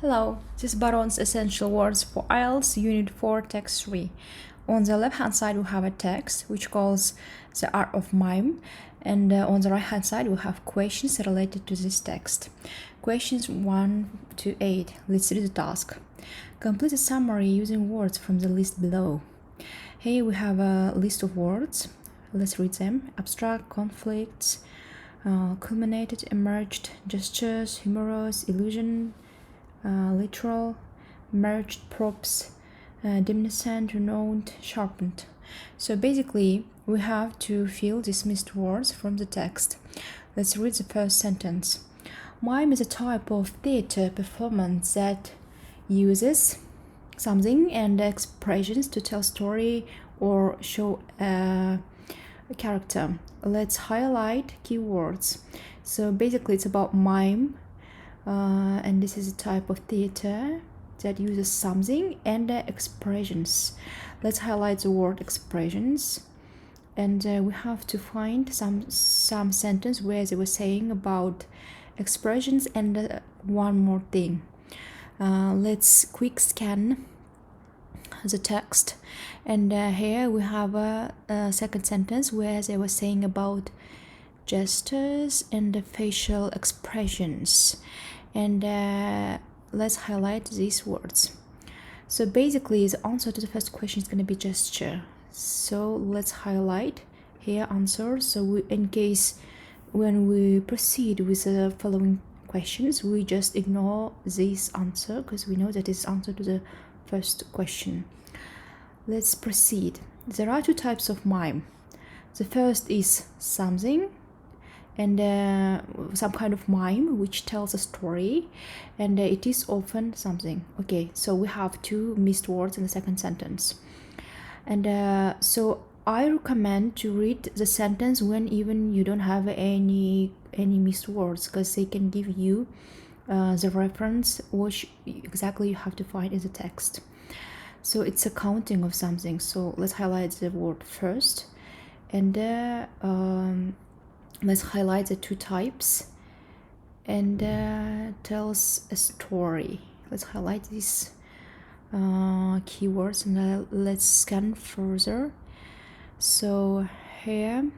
Hello, this is Barron's Essential Words for IELTS Unit 4 Text 3. On the left hand side we have a text which calls the art of mime, and on the right hand side we have questions related to this text. Questions 1 to 8. Let's read the task. Complete a summary using words from the list below. Here we have a list of words. Let's read them. Abstract, conflicts, culminated, emerged, gestures, humorous, illusion, literal, merged, props, diminiscent, renowned, sharpened. So basically we have to fill dismissed words from the text. Let's read the first sentence. Mime is a type of theater performance that uses something and expressions to tell story or show a character. Let's highlight keywords. So basically it's about mime, and this is a type of theater that uses something and expressions. Let's highlight the word expressions, and we have to find some sentence where they were saying about expressions and one more thing. Let's quick scan the text, and here we have a second sentence where they were saying about gestures and the facial expressions, and let's highlight these words. So basically the answer to the first question is going to be gesture, so let's highlight here answer. So in case when we proceed with the following questions, we just ignore this answer because we know that it's answer to the first question. Let's proceed. There are two types of mime. The first is something, and some kind of mime which tells a story, and it is often something. Okay, so we have two missed words in the second sentence, and so I recommend to read the sentence when even you don't have any missed words, because they can give you the reference which exactly you have to find in the text. So it's a counting of something. So let's highlight the word first, and let's highlight the two types, and tells a story. Let's highlight these keywords, and let's scan further. So here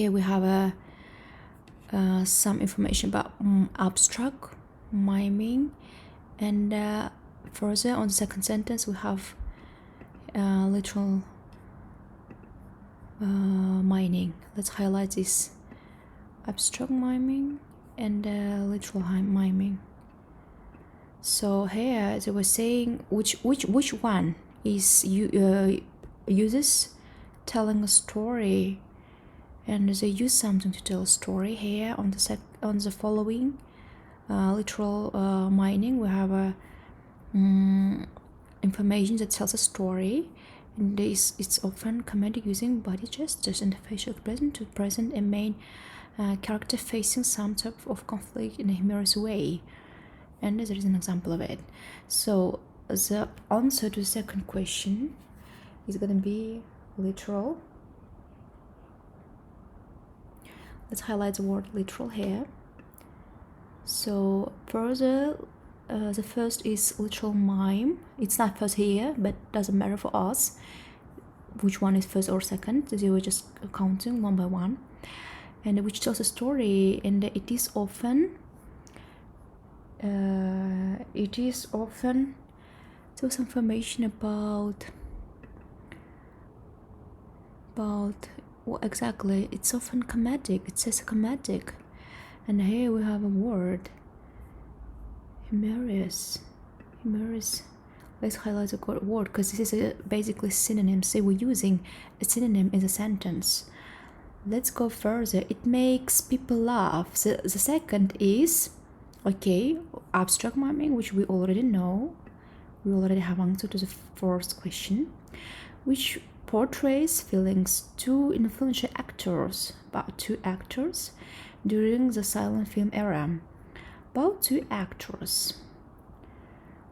we have some information about abstract miming, and further on the second sentence we have literal miming. Let's highlight this abstract miming and literal miming. So here they were saying which one is uses telling a story, and they use something to tell a story. Here on the following literal miming we have a information that tells a story, and it's often commanded using body gestures and facial expression to present a main character facing some type of conflict in a humorous way, and there is an example of it. So the answer to the second question is going to be literal. Let's highlight the word literal here. So further, the first is literal mime. It's not first here, but doesn't matter for us which one is first or second. So we're just counting one by one, and which tells a story, and it is often tells information about what exactly. It's often comedic. It says comedic, and here we have a word humorous. Let's highlight the word because this is basically synonym. So we're using a synonym in the sentence. Let's go further. It makes people laugh. So the second is abstract miming, which we already know. We already have answer to the first question, which portrays feelings about two actors during the silent film era. About two actors.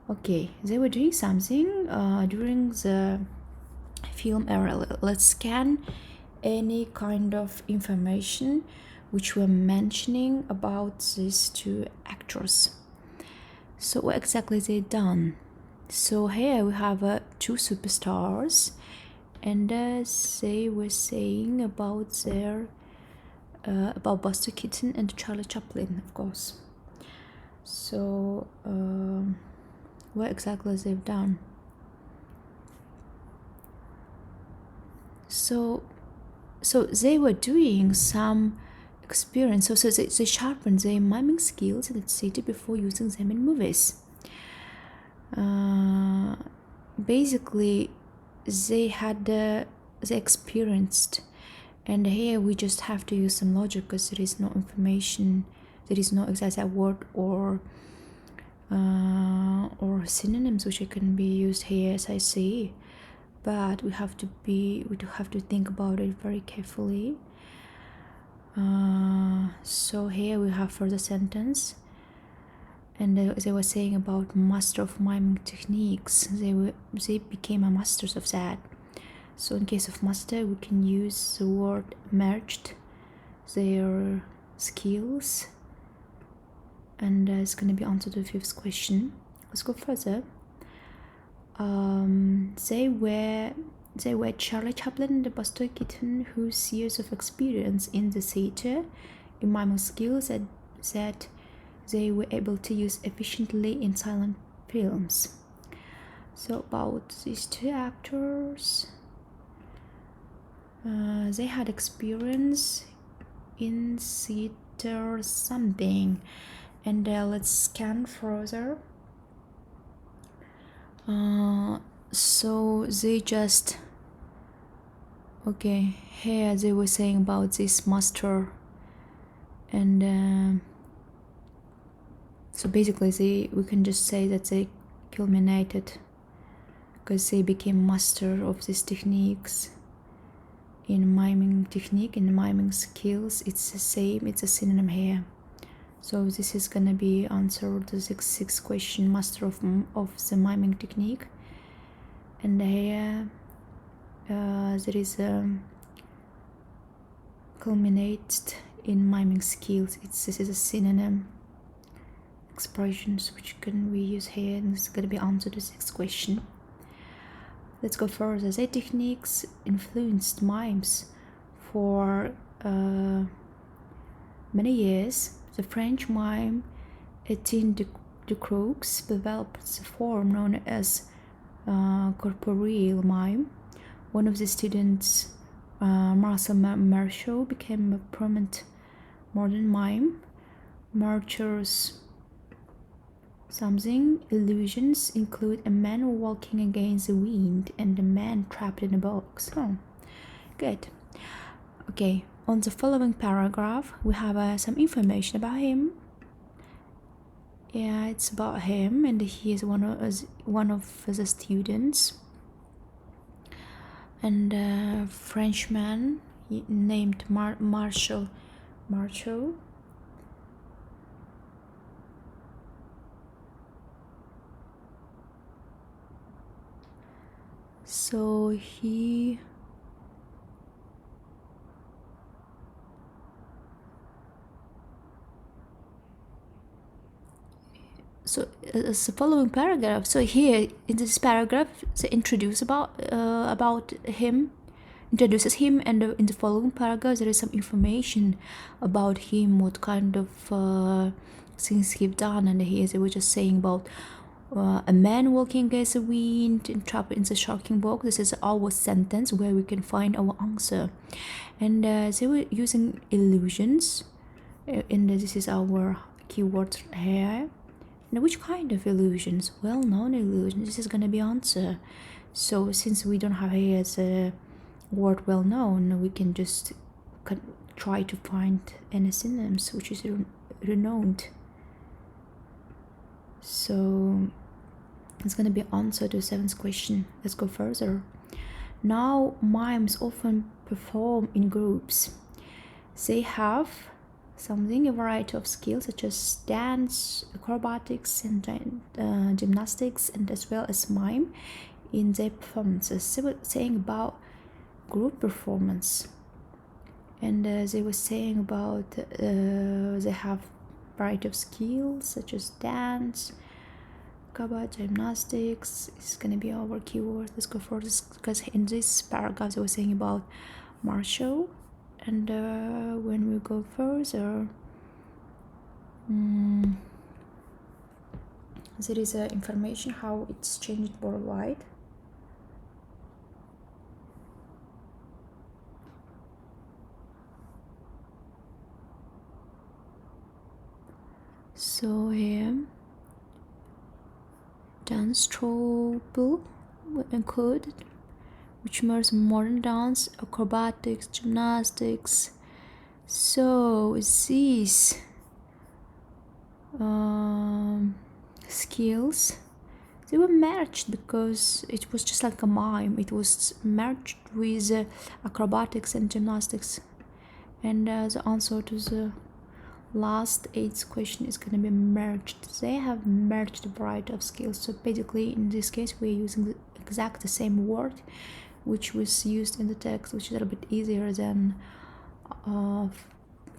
Okay, they were doing something during the film era. Let's scan any kind of information which were mentioning about these two actors. So what exactly they done? So here we have two superstars, and they were saying about their about Buster Keaton and Charlie Chaplin, of course. So what exactly they've done? So they were doing some experience. So they sharpened their miming skills in the theater before using them in movies. Basically, they experienced, and here we just have to use some logic because there is no information, there is no exact word or synonyms which can be used here as I see, but we have to think about it very carefully. So here we have further sentence, and they were saying about master of miming techniques. They became a masters of that. So in case of master, we can use the word merged their skills, and it's going to be answer to the fifth question. Let's go further. They were Charlie Chaplin and Buster Keaton, whose years of experience in the theater in miming skills that they were able to use efficiently in silent films. So about these two actors, they had experience in theater something, and let's scan further. So they just here they were saying about this master, and so basically we can just say that they culminated because they became master of these techniques in miming technique and miming skills. It's the same, it's a synonym here. So this is gonna be answer to the sixth question, master of the miming technique. And here there is culminated in miming skills. This is a synonym expressions which can we use here, and this is gonna be answer to the sixth question. Let's go further. Their techniques influenced mimes for many years. The French mime Etienne de Croix developed a form known as corporeal mime. One of the students, Marcel Marceau, became a prominent modern mime. Marceau's something illusions include a man walking against the wind and a man trapped in a box. Oh, good. Okay, on the following paragraph, we have some information about him. Yeah, it's about him, and he is one of the students, and a Frenchman named Marceau. So he it's the following paragraph. So here in this paragraph, they introduces him, and in the following paragraph there is some information about him, what kind of things he've done, and here they were just saying about a man walking against the wind and trapped in the shocking box. This is our sentence where we can find our answer, and they were using illusions, and this is our keyword here. And which kind of illusions? Well-known illusions. This is gonna be answer. So since we don't have here the word well-known, we can just try to find any synonyms which is renowned. So it's gonna be answer to the seventh question. Let's go further. Now mimes often perform in groups. They have a variety of skills such as dance, acrobatics, and gymnastics, and as well as mime in their performances. They were saying about group performance, And they were saying about they have variety of skills such as dance, combat, gymnastics. It's gonna be our keyword. Let's go for this, because in this paragraph they were saying about martial. And when we go further, there is information how it's changed worldwide. So here, dance trouble included, which merges modern dance, acrobatics, gymnastics. So these skills, they were merged because it was just like a mime. It was merged with acrobatics and gymnastics. And the answer to the last 8th question is going to be merged. They have merged a variety of skills. So basically in this case we're using the exact same word which was used in the text, which is a little bit easier than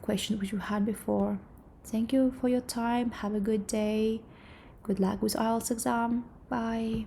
questions which we had before. Thank you for your time. Have a good day. Good luck with IELTS exam. Bye.